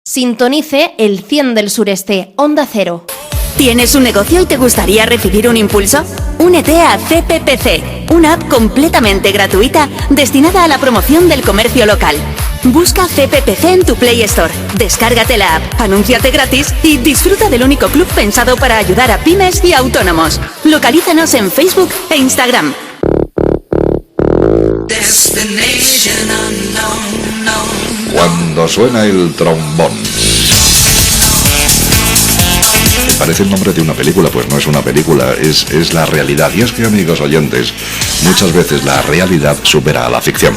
Sintonice el 100 del Sureste, Onda Cero. ¿Tienes un negocio y te gustaría recibir un impulso? Únete a CPPC, una app completamente gratuita destinada a la promoción del comercio local. Busca CPPC en tu Play Store, descárgate la app, anúnciate gratis y disfruta del único club pensado para ayudar a pymes y autónomos. Localízanos en Facebook e Instagram. Cuando suena el trombón. Parece el nombre de una película, pues no es una película, es la realidad. Y es que, amigos oyentes, muchas veces la realidad supera a la ficción.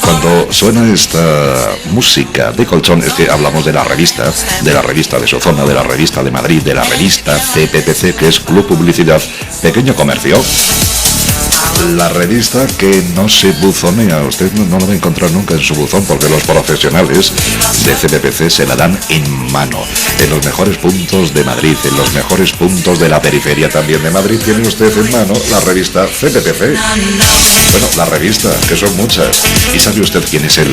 Cuando suena esta música de colchón, es que hablamos de la revista de su zona, de la revista de Madrid, de la revista CPPC, que es Club Publicidad Pequeño Comercio. La revista que no se buzonea, usted no lo va a encontrar nunca en su buzón, porque los profesionales de CPPC se la dan en mano, en los mejores puntos de Madrid, en los mejores puntos de la periferia también de Madrid. Tiene usted en mano la revista CPPC. Bueno, la revista, que son muchas. ¿Y sabe usted quién es el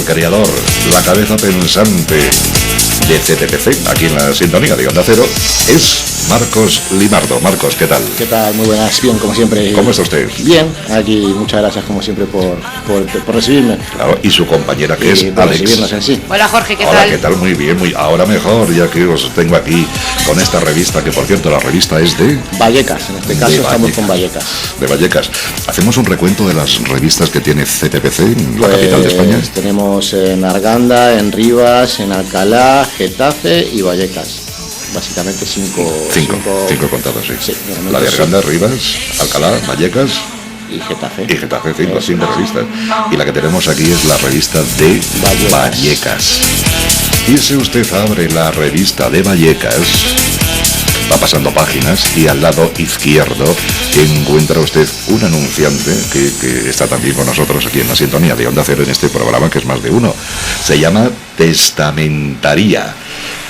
creador, la cabeza pensante de CPPC, aquí en la sintonía de Onda Cero? Es Marcos Limardo. Marcos, ¿qué tal? ¿Qué tal? Muy buenas, bien, como siempre. ¿Cómo está usted? Bien, aquí, muchas gracias como siempre por recibirme. Claro, y su compañera, que es Alex. En sí. Hola Jorge, ¿qué Hola, tal? ¿qué tal? Muy bien, ahora mejor, ya que os tengo aquí con esta revista, que por cierto la revista es de Vallecas, en este caso estamos con Vallecas. De Vallecas. Hacemos un recuento de las revistas que tiene CPPC en la capital de España. Tenemos en Arganda, en Rivas, en Alcalá, Getafe y Vallecas. Básicamente cinco contados, sí. Sí, la de Arganda, Rivas, Alcalá, Vallecas y Getafe. Cinco revistas. Y la que tenemos aquí es la revista de Vallecas. Y si usted abre la revista de Vallecas, va pasando páginas y al lado izquierdo encuentra usted un anunciante que está también con nosotros aquí en la sintonía de Onda Cero en este programa, que es más de uno. Se llama Testamentaría.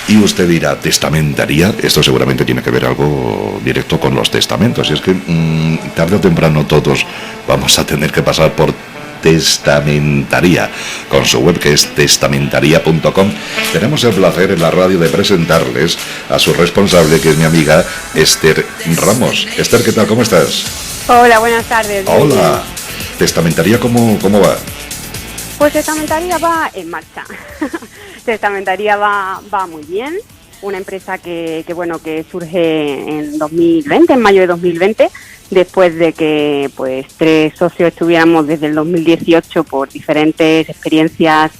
Y usted dirá, ¿testamentaría? Esto seguramente tiene que ver algo directo con los testamentos. Y es que tarde o temprano todos vamos a tener que pasar por Testamentaría, con su web, que es testamentaría.com. Tenemos el placer en la radio de presentarles a su responsable, que es mi amiga Esther Ramos. Esther, ¿qué tal? ¿Cómo estás? Hola, buenas tardes. Hola. ¿Testamentaría cómo va? Pues Testamentaría va en marcha. Testamentaría va muy bien. Una empresa que surge en 2020, en mayo de 2020, después de que pues 3 socios estuviéramos desde el 2018 por diferentes experiencias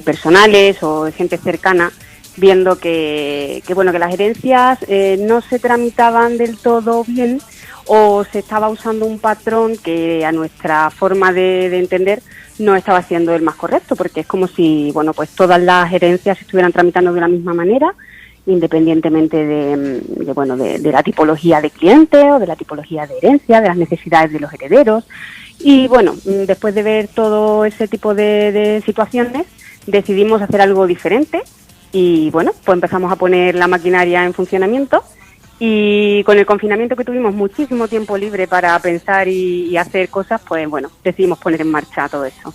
personales o de gente cercana, viendo que las herencias no se tramitaban del todo bien, o se estaba usando un patrón que a nuestra forma de entender no estaba siendo el más correcto, porque es como si todas las herencias se estuvieran tramitando de la misma manera, independientemente de la tipología de cliente o de la tipología de herencia, de las necesidades de los herederos. Y después de ver todo ese tipo de situaciones, decidimos hacer algo diferente y pues empezamos a poner la maquinaria en funcionamiento. Y con el confinamiento, que tuvimos muchísimo tiempo libre para pensar y hacer cosas, pues decidimos poner en marcha todo eso.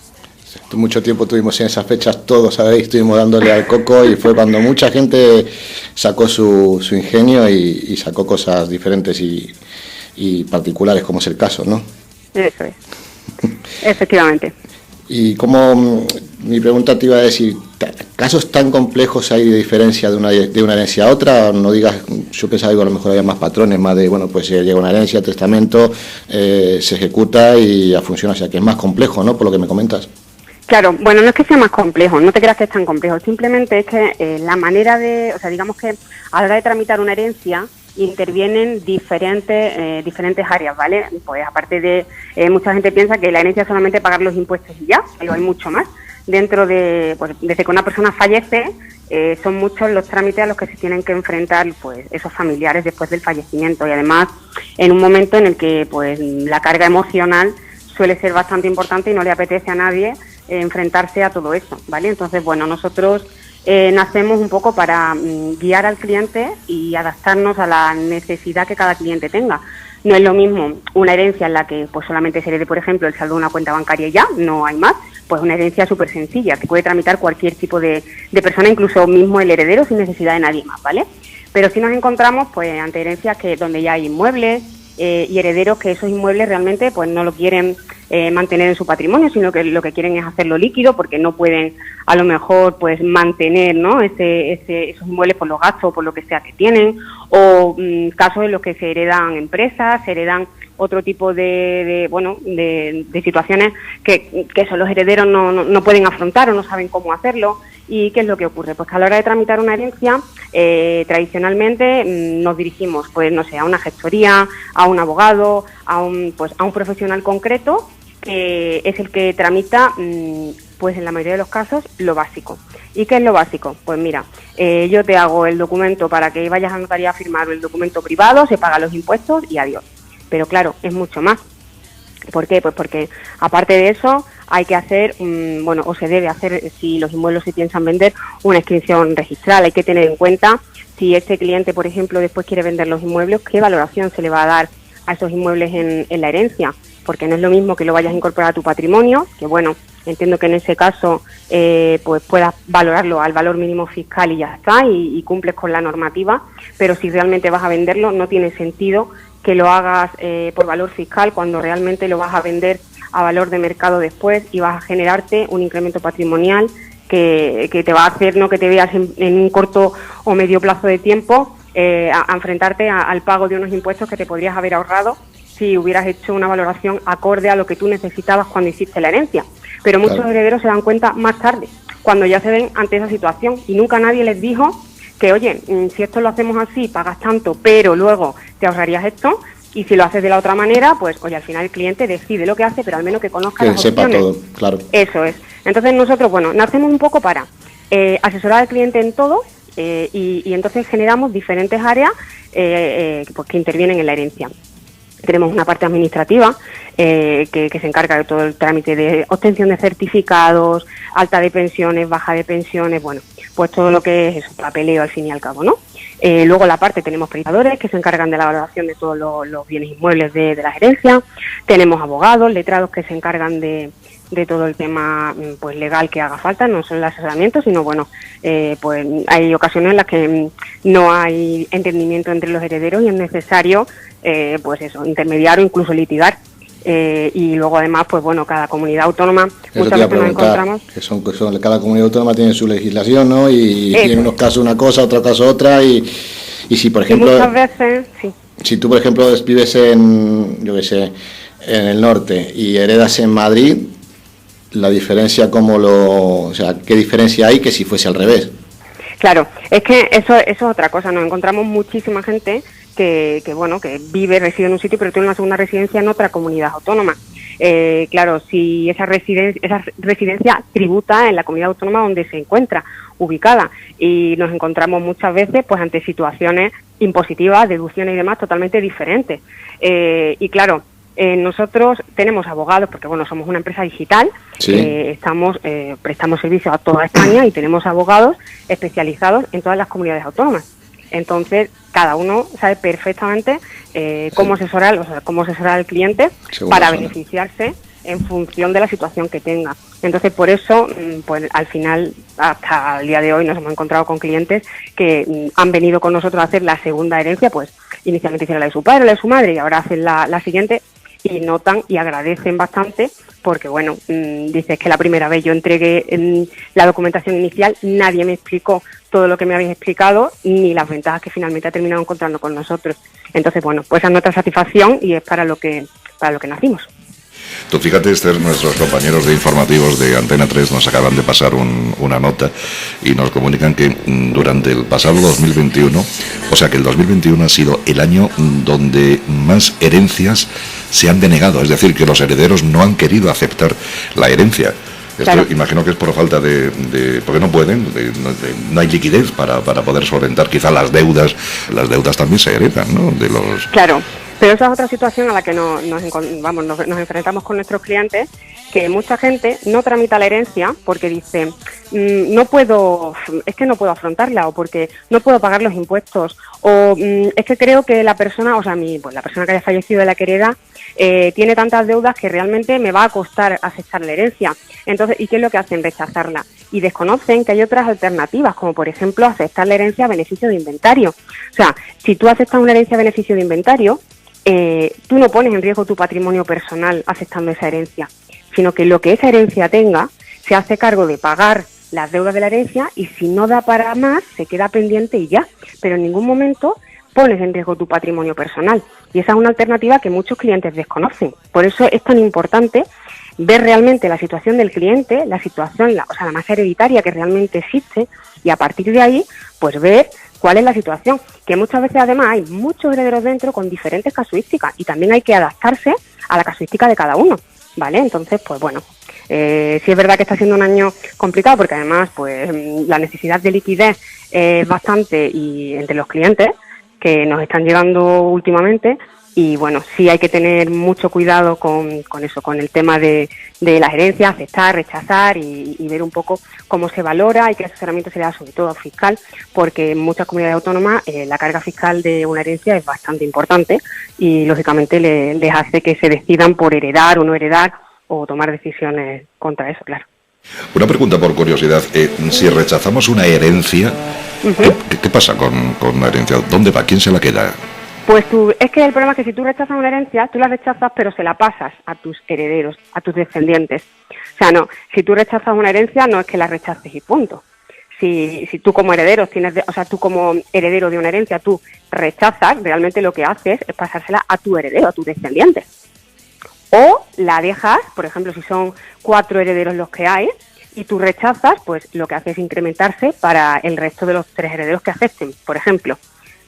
Mucho tiempo tuvimos en esas fechas, todos, ¿sabéis? Estuvimos dándole al coco y fue cuando mucha gente sacó su ingenio y sacó cosas diferentes y particulares, como es el caso, ¿no? Eso es, efectivamente. Y como mi pregunta te iba a decir, ¿casos tan complejos hay de diferencia de una herencia a otra? No digas, yo pensaba que a lo mejor había más patrones, más de, pues llega una herencia, testamento, se ejecuta y ya funciona, o sea que es más complejo, ¿no? Por lo que me comentas. Claro, no es que sea más complejo, no te creas que es tan complejo, simplemente es que la manera digamos que a la hora de tramitar una herencia intervienen diferentes áreas, ¿vale? Pues aparte de, mucha gente piensa que la herencia es solamente pagar los impuestos y ya, pero hay mucho más. Dentro de, desde que una persona fallece, son muchos los trámites a los que se tienen que enfrentar pues esos familiares después del fallecimiento, y además en un momento en el que pues la carga emocional suele ser bastante importante y no le apetece a nadie enfrentarse a todo eso, ¿vale? Entonces, nosotros nacemos un poco para guiar al cliente y adaptarnos a la necesidad que cada cliente tenga. No es lo mismo una herencia en la que pues solamente se herede, por ejemplo, el saldo de una cuenta bancaria y ya, no hay más, pues una herencia súper sencilla, que puede tramitar cualquier tipo de persona, incluso mismo el heredero, sin necesidad de nadie más, ¿vale? Pero sí nos encontramos pues ante herencias donde ya hay inmuebles y herederos que esos inmuebles realmente pues no lo quieren mantener en su patrimonio, sino que lo que quieren es hacerlo líquido, porque no pueden a lo mejor pues mantener, ¿no?, esos inmuebles por los gastos o por lo que sea que tienen, o casos en los que se heredan empresas, se heredan otro tipo de situaciones que eso, los herederos no pueden afrontar o no saben cómo hacerlo. ¿Y qué es lo que ocurre? Pues que a la hora de tramitar una herencia, tradicionalmente nos dirigimos, pues no sé, a una gestoría, a un abogado, a un profesional concreto, que es el que tramita, pues en la mayoría de los casos, lo básico. ¿Y qué es lo básico? Pues mira, yo te hago el documento para que vayas a notaría a firmar el documento privado, se pagan los impuestos y adiós. Pero claro, es mucho más. ¿Por qué? Pues porque aparte de eso hay que hacer, o se debe hacer, si los inmuebles se piensan vender, una inscripción registral. Hay que tener en cuenta si este cliente, por ejemplo, después quiere vender los inmuebles, qué valoración se le va a dar a esos inmuebles en la herencia, porque no es lo mismo que lo vayas a incorporar a tu patrimonio, que bueno, entiendo que en ese caso pues puedas valorarlo al valor mínimo fiscal y ya está, y cumples con la normativa, pero si realmente vas a venderlo no tiene sentido que lo hagas por valor fiscal cuando realmente lo vas a vender a valor de mercado después y vas a generarte un incremento patrimonial que te va a hacer, ¿no?, que te veas en un corto o medio plazo de tiempo a enfrentarte al pago de unos impuestos que te podrías haber ahorrado si hubieras hecho una valoración acorde a lo que tú necesitabas cuando hiciste la herencia. Pero muchos herederos se dan cuenta más tarde, cuando ya se ven ante esa situación, y nunca nadie les dijo que, oye, si esto lo hacemos así, pagas tanto, pero luego te ahorrarías esto, y si lo haces de la otra manera, pues, oye, al final el cliente decide lo que hace, pero al menos que conozca las opciones. Que sepa todo, claro. Eso es. Entonces nosotros, nacemos un poco para asesorar al cliente en todo, y entonces generamos diferentes áreas pues, que intervienen en la herencia. Tenemos una parte administrativa que se encarga de todo el trámite de obtención de certificados, alta de pensiones, baja de pensiones, pues todo lo que es eso, papeleo al fin y al cabo, ¿no? Luego la parte tenemos prestadores que se encargan de la valoración de todos los bienes inmuebles de las herencias. Tenemos abogados, letrados que se encargan de todo el tema pues legal que haga falta, no solo el asesoramiento, sino pues hay ocasiones en las que no hay entendimiento entre los herederos y es necesario pues eso, intermediar o incluso litigar. Y luego además pues cada comunidad autónoma muchas veces nos encontramos que cada comunidad autónoma tiene su legislación, ¿no? Y en unos casos una cosa, otros casos otra, y si por ejemplo muchas veces sí. Si tú por ejemplo vives en el norte y heredas en Madrid, la diferencia ¿qué diferencia hay que si fuese al revés? Claro, es que eso es otra cosa. Nos encontramos muchísima gente que reside en un sitio pero tiene una segunda residencia en otra comunidad autónoma. Claro, si esa residencia tributa en la comunidad autónoma donde se encuentra ubicada, y nos encontramos muchas veces pues ante situaciones impositivas, deducciones y demás totalmente diferentes. Y claro, nosotros tenemos abogados porque somos una empresa digital, sí. Prestamos servicios a toda España y tenemos abogados especializados en todas las comunidades autónomas. Entonces, cada uno sabe perfectamente cómo asesorar al cliente para beneficiarse en función de la situación que tenga. Entonces, por eso, pues al final, hasta el día de hoy, nos hemos encontrado con clientes que han venido con nosotros a hacer la segunda herencia, pues inicialmente hicieron la de su padre, la de su madre, y ahora hacen la siguiente, y notan y agradecen bastante, porque dices que la primera vez yo entregué la documentación inicial, nadie me explicó todo lo que me habéis explicado, ni las ventajas que finalmente ha terminado encontrando con nosotros. Entonces, pues es nuestra satisfacción y es para lo que nacimos. Tú fíjate, Esther, nuestros compañeros de informativos de Antena 3 nos acaban de pasar una nota y nos comunican que durante el pasado 2021, o sea que el 2021 ha sido el año donde más herencias se han denegado, es decir, que los herederos no han querido aceptar la herencia. Esto, claro. Imagino que es por falta porque no pueden, no hay liquidez para poder solventar quizá las deudas también se heredan, ¿no? Claro. Pero esa es otra situación a la que nos enfrentamos con nuestros clientes, que mucha gente no tramita la herencia porque dice, no puedo afrontarla, o porque no puedo pagar los impuestos, o es que creo que la persona, la persona que haya fallecido de la que hereda tiene tantas deudas que realmente me va a costar aceptar la herencia. Entonces, ¿y qué es lo que hacen? Rechazarla. Y desconocen que hay otras alternativas, como por ejemplo aceptar la herencia a beneficio de inventario. O sea, si tú aceptas una herencia a beneficio de inventario, tú no pones en riesgo tu patrimonio personal aceptando esa herencia, sino que lo que esa herencia tenga se hace cargo de pagar las deudas de la herencia, y si no da para más, se queda pendiente y ya. Pero en ningún momento pones en riesgo tu patrimonio personal. Y esa es una alternativa que muchos clientes desconocen. Por eso es tan importante ver realmente la situación del cliente, la situación, la masa hereditaria que realmente existe, y a partir de ahí, pues ver cuál es la situación. Que muchas veces además hay muchos herederos dentro con diferentes casuísticas, y también hay que adaptarse a la casuística de cada uno, ¿vale? Entonces, pues bueno, sí es verdad que está siendo un año complicado, porque además pues la necesidad de liquidez es bastante y entre los clientes que nos están llegando últimamente, y bueno, sí hay que tener mucho cuidado con eso, con el tema de las herencias, aceptar, rechazar y ver un poco cómo se valora y qué asesoramiento se le da, sobre todo fiscal, porque en muchas comunidades autónomas la carga fiscal de una herencia es bastante importante, y lógicamente les hace que se decidan por heredar o no heredar, o tomar decisiones contra eso, claro. Una pregunta por curiosidad, si rechazamos una herencia, ¿qué pasa con la herencia? ¿Dónde va? ¿Quién se la queda? Pues es que el problema es que si tú rechazas una herencia, tú la rechazas pero se la pasas a tus herederos, a tus descendientes. O sea, no, si tú rechazas una herencia no es que la rechaces y punto. Si tú como heredero tú como heredero de una herencia, tú rechazas, realmente lo que haces es pasársela a tu heredero, a tus descendientes. O la dejas, por ejemplo, si son 4 herederos los que hay, y tú rechazas, pues lo que hace es incrementarse para el resto de los 3 herederos que acepten, por ejemplo,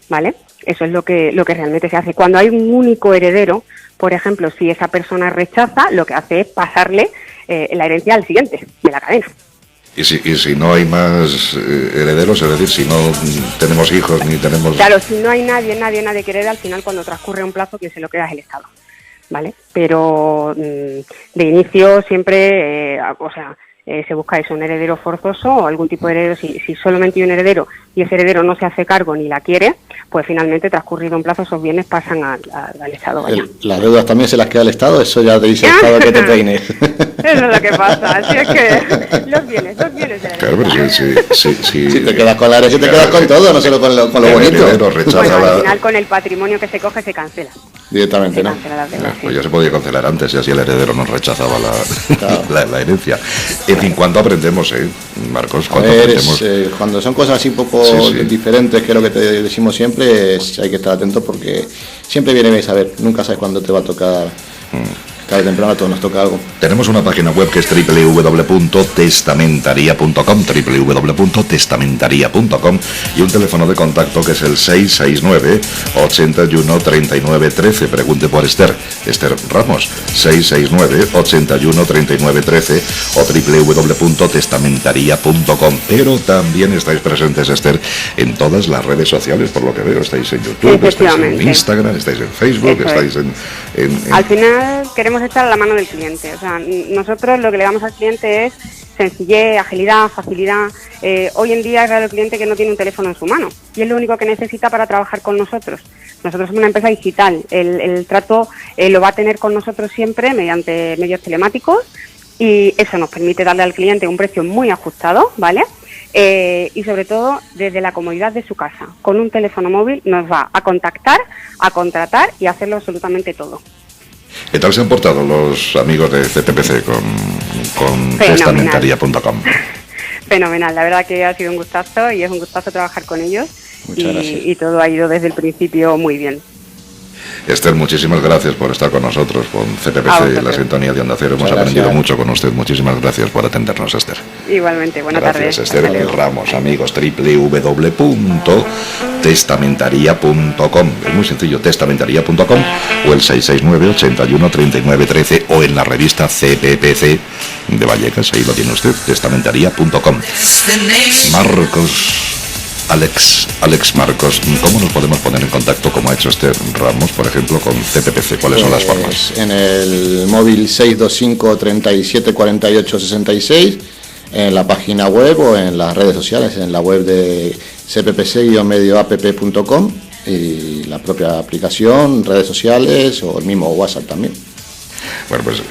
¿vale? Eso es lo que realmente se hace. Cuando hay un único heredero, por ejemplo, si esa persona rechaza, lo que hace es pasarle la herencia al siguiente de la cadena. Y si no hay más herederos, es decir, si no tenemos hijos ni tenemos... Claro, si no hay nadie que herede, al final cuando transcurre un plazo, quien se lo queda es el Estado, ¿vale? Pero de inicio siempre, se busca eso, un heredero forzoso o algún tipo de heredero. Si solamente hay un heredero y ese heredero no se hace cargo ni la quiere, pues finalmente, transcurrido un plazo, esos bienes pasan al Estado. Las deudas también se las queda el Estado, eso ya te dice el Estado que te peine. Eso es lo que pasa, así es que los bienes de la herencia. Claro, pero sí. Si te quedas con la herencia, te quedas con todo, no solo con lo bonito. Al final con el patrimonio que se coge se cancela. Directamente, ¿no? Pues ya se podía cancelar antes, y así el heredero no rechazaba la herencia. En fin, ¿cuánto aprendemos, Marcos? Cuando son cosas así un poco diferentes, que es lo que te decimos siempre, hay que estar atento, porque siempre viene bien saber, nunca sabes cuándo te va a tocar. Tarde o temprano a todos nos toca algo. Tenemos una página web que es www.testamentaria.com y un teléfono de contacto que es el 669 81 39 13. Pregunte por Esther Ramos, 669 81 39 13 o www.testamentaria.com. Pero también estáis presentes, Esther, en todas las redes sociales, por lo que veo. Estáis en YouTube, estáis en Instagram, estáis en Facebook, estáis en... Al final queremos estar a la mano del cliente. O sea, nosotros lo que le damos al cliente es sencillez, agilidad, facilidad. Hoy en día es raro el cliente que no tiene un teléfono en su mano, y es lo único que necesita para trabajar con nosotros. Nosotros somos una empresa digital, el trato lo va a tener con nosotros siempre mediante medios telemáticos, y eso nos permite darle al cliente un precio muy ajustado, ¿vale? Y sobre todo desde la comodidad de su casa. Con un teléfono móvil nos va a contactar, a contratar y a hacerlo absolutamente todo. ¿Qué tal se han portado los amigos de CPPC con testamentaria.com? Fenomenal, la verdad que ha sido un gustazo, y es un gustazo trabajar con ellos. Muchas gracias. Y todo ha ido desde el principio muy bien. Esther, muchísimas gracias por estar con nosotros, con CPPC, la sintonía de Onda Cero. Hemos aprendido mucho con usted. Muchísimas gracias por atendernos, Esther. Igualmente, buenas tardes. Gracias, Esther Ramos. Amigos, www.testamentaria.com. Es muy sencillo, testamentaria.com, o el 669 81 39 13, o en la revista CPPC de Vallecas. Ahí lo tiene usted, testamentaria.com. Marcos, Alex Marcos, ¿cómo nos podemos poner en contacto, como ha hecho Esther Ramos, por ejemplo, con CPPC? ¿Cuáles son las formas? En el móvil 625 37 48 66, en la página web o en las redes sociales, en la web de cppc-medioapp.com y la propia aplicación, redes sociales o el mismo WhatsApp también. Bueno, pues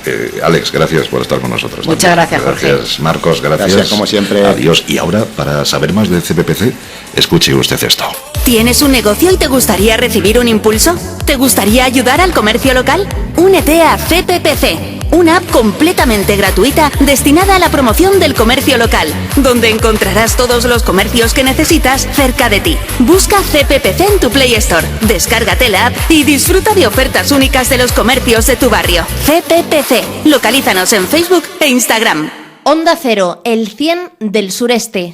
Alex, gracias por estar con nosotros. Muchas gracias, Jorge. Gracias, Marcos, Gracias, como siempre. Adiós. Y ahora, para saber más de CPPC, escuche usted esto. ¿Tienes un negocio y te gustaría recibir un impulso? ¿Te gustaría ayudar al comercio local? Únete a CPPC, una app completamente gratuita destinada a la promoción del comercio local, donde encontrarás todos los comercios que necesitas cerca de ti. Busca CPPC en tu Play Store, descárgate la app y disfruta de ofertas únicas de los comercios de tu barrio. CPPC, localízanos en Facebook e Instagram. Onda Cero, el 100 del sureste.